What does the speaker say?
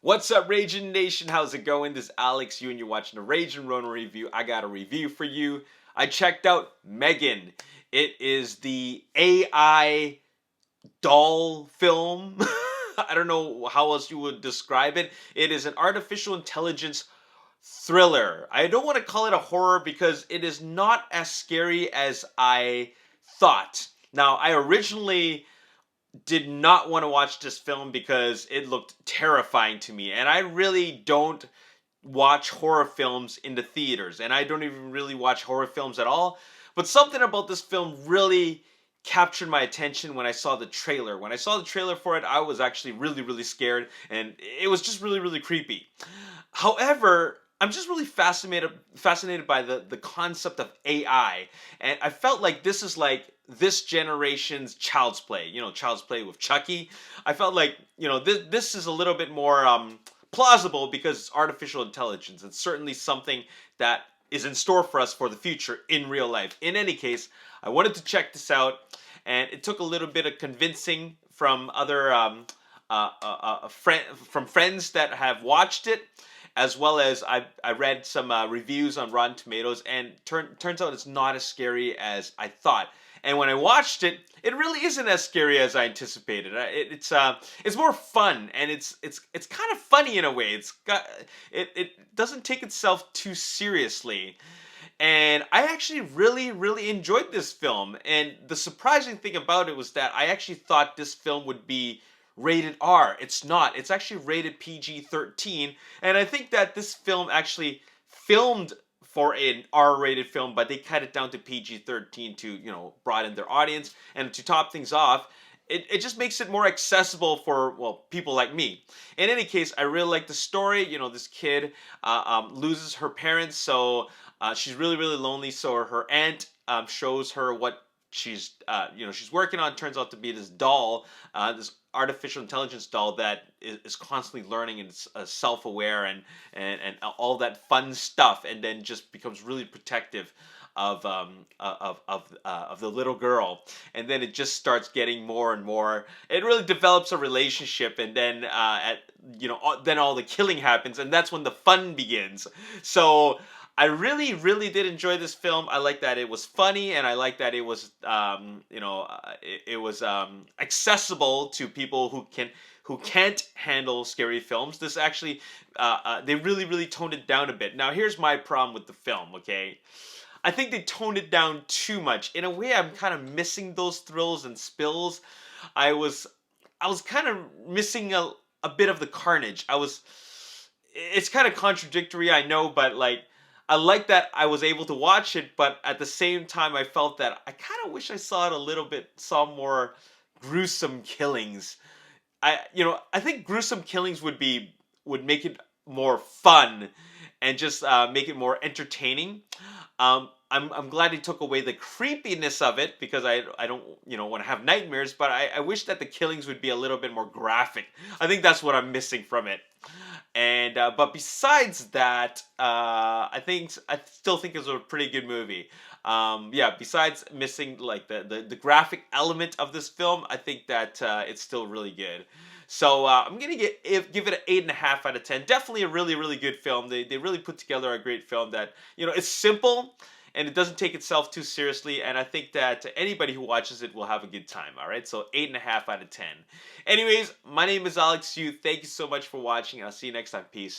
What's up, Ragin Nation? How's it going? This is Alex, and you're watching the Ragin Ronin review. I got a review for you. I checked out Megan. It is the AI doll film. I don't know how else you would describe it. It is an artificial intelligence thriller. I don't want to call it a horror because it is not as scary as I thought. Now, I originally did not want to watch this film because it looked terrifying to me, and I really don't watch horror films in the theaters, and I don't even really watch horror films at all. But something about this film really captured my attention when I saw the trailer. When I saw the trailer for it, I was actually really scared, and it was just really creepy. However, I'm just really fascinated by the concept of AI, and I felt like this is like this generation's Child's Play. You know, Child's Play with Chucky. I felt like this is a little bit more plausible because it's artificial intelligence. It's certainly something that is in store for us for the future in real life. In any case, I wanted to check this out, and it took a little bit of convincing from other from friends that have watched it, as well as I read some reviews on Rotten Tomatoes, and turns out it's not as scary as I thought. And when I watched it, it really isn't as scary as I anticipated. It's more fun, and it's kind of funny in a way. It doesn't take itself too seriously. And I actually really enjoyed this film. And the surprising thing about it was that I actually thought this film would be rated R. It's not. It's actually rated PG-13. And I think that this film actually filmed for an R-rated film, but they cut it down to PG-13 to, broaden their audience. And to top things off, it just makes it more accessible for, well, people like me. In any case, I really like the story. This kid loses her parents, so she's really lonely. So her aunt shows her what she's working on. Turns out to be this doll, this artificial intelligence doll that is constantly learning and self-aware and all that fun stuff, and then just becomes really protective of the little girl. And then it just starts getting more and more. It really develops a relationship, and then then all the killing happens, and that's when the fun begins. So I really did enjoy this film. I like that it was funny, and I like that it was it was accessible to people who can't handle scary films. This actually they really toned it down a bit. Now here's my problem with the film. Okay, I think they toned it down too much. In a way, I'm kind of missing those thrills and spills. I was kind of missing a bit of the carnage. It's kind of contradictory, I know, but like, I like that I was able to watch it, but at the same time, I felt that I kind of wish I saw more gruesome killings. I think gruesome killings would make it more fun, and just make it more entertaining. I'm glad he took away the creepiness of it, because I don't want to have nightmares, but I wish that the killings would be a little bit more graphic. I think that's what I'm missing from it. And but besides that, I still think it's a pretty good movie. Yeah, besides missing like the graphic element of this film, I think that it's still really good. So I'm gonna give it an 8.5 out of 10. Definitely a really good film. They really put together a great film that it's simple, and it doesn't take itself too seriously, and I think that anybody who watches it will have a good time. All right, so 8.5 out of 10. Anyways, my name is Alex Yu. Thank you so much for watching. I'll see you next time. Peace.